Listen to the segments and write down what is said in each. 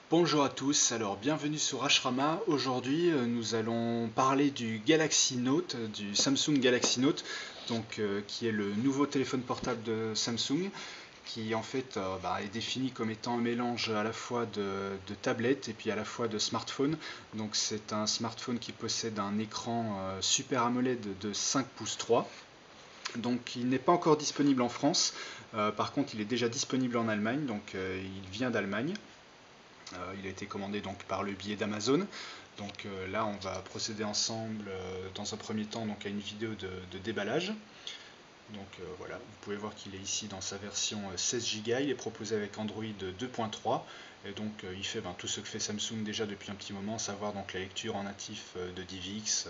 Bonjour à tous, alors bienvenue sur Ashrama. Aujourd'hui nous allons parler du Galaxy Note, du Samsung Galaxy Note, qui est le nouveau téléphone portable de Samsung, qui en fait est défini comme étant un mélange à la fois de tablette et puis à la fois de smartphone. Donc c'est un smartphone qui possède un écran Super AMOLED de 5 pouces 3. Donc il n'est pas encore disponible en France, par contre il est déjà disponible en Allemagne, donc il vient d'Allemagne. Il a été commandé donc par le biais d'Amazon. Donc là on va procéder ensemble dans un premier temps donc, à une vidéo de déballage. Donc voilà, vous pouvez voir qu'il est ici dans sa version 16 Go, il est proposé avec Android 2.3 et donc il fait tout ce que fait Samsung déjà depuis un petit moment, à savoir donc la lecture en natif de DivX,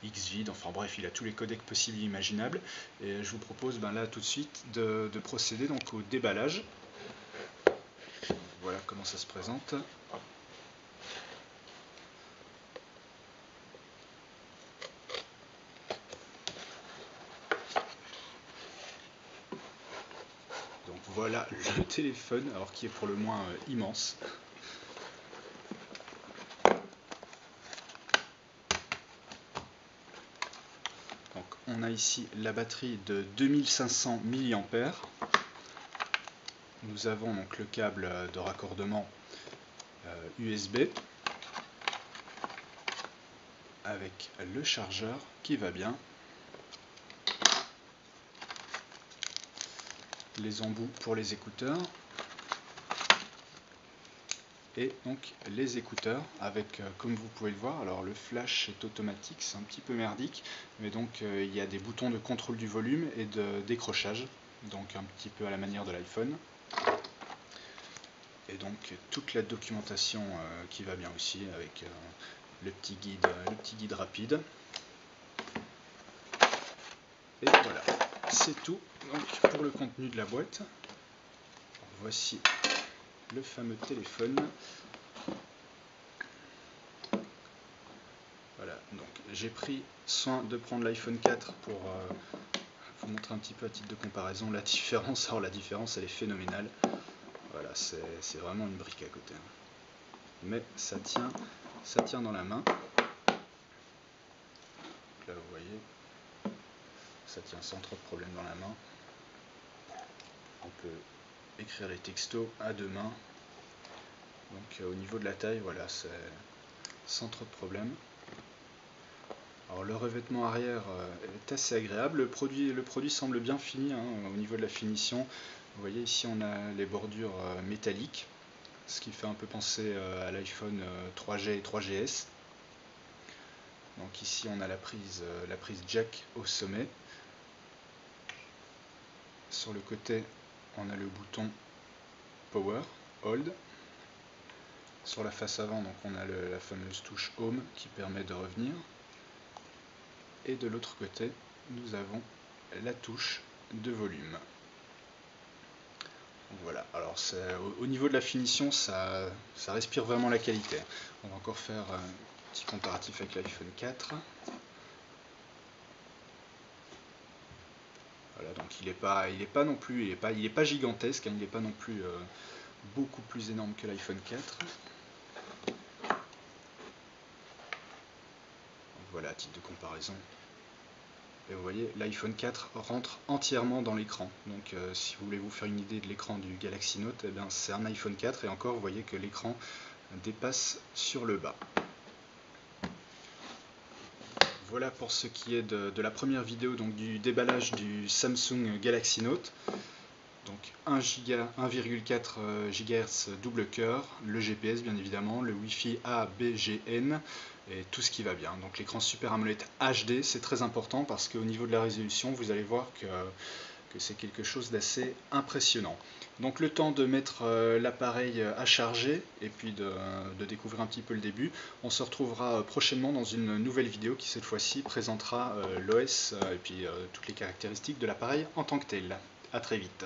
Xvid, enfin bref, il a tous les codecs possibles et imaginables. Et je vous propose là tout de suite de procéder donc au déballage. Voilà comment ça se présente. Donc voilà le téléphone, alors qui est pour le moins immense. Donc on a ici la batterie de 2500 mAh. Nous avons donc le câble de raccordement USB avec le chargeur qui va bien, les embouts pour les écouteurs et donc les écouteurs avec, comme vous pouvez le voir, alors le flash est automatique, c'est un petit peu merdique, mais donc il y a des boutons de contrôle du volume et de décrochage, donc un petit peu à la manière de l'iPhone. Et donc toute la documentation qui va bien aussi avec le petit guide rapide. Et voilà, c'est tout donc, pour le contenu de la boîte. Voici le fameux téléphone. Voilà, donc j'ai pris soin de prendre l'iPhone 4 pour vous montrer un petit peu à titre de comparaison la différence. Alors la différence elle est phénoménale. Voilà, c'est vraiment une brique à côté. Mais ça tient dans la main. Là vous voyez, ça tient sans trop de problème dans la main. On peut écrire les textos à deux mains. Donc au niveau de la taille, voilà, c'est sans trop de problème. Alors le revêtement arrière est assez agréable. Le produit semble bien fini au niveau de la finition. Vous voyez ici on a les bordures métalliques, ce qui fait un peu penser à l'iPhone 3G et 3GS. Donc ici on a la prise jack au sommet. Sur le côté on a le bouton Power, Hold. Sur la face avant donc on a la fameuse touche Home qui permet de revenir. Et de l'autre côté nous avons la touche de volume. Voilà, alors au niveau de la finition, ça respire vraiment la qualité. On va encore faire un petit comparatif avec l'iPhone 4. Voilà, donc il est pas non plus, il est pas gigantesque, il n'est pas non plus beaucoup plus énorme que l'iPhone 4. Donc voilà, à titre de comparaison. Et vous voyez, l'iPhone 4 rentre entièrement dans l'écran. Donc si vous voulez vous faire une idée de l'écran du Galaxy Note, c'est un iPhone 4 et encore vous voyez que l'écran dépasse sur le bas. Voilà pour ce qui est de la première vidéo donc du déballage du Samsung Galaxy Note. Donc 1,4 GHz double cœur, le GPS bien évidemment, le Wi-Fi A, B, G, N et tout ce qui va bien. Donc l'écran Super AMOLED HD, c'est très important parce qu'au niveau de la résolution, vous allez voir que c'est quelque chose d'assez impressionnant. Donc le temps de mettre l'appareil à charger et puis de découvrir un petit peu le début. On se retrouvera prochainement dans une nouvelle vidéo qui cette fois-ci présentera l'OS et puis toutes les caractéristiques de l'appareil en tant que tel. A très vite.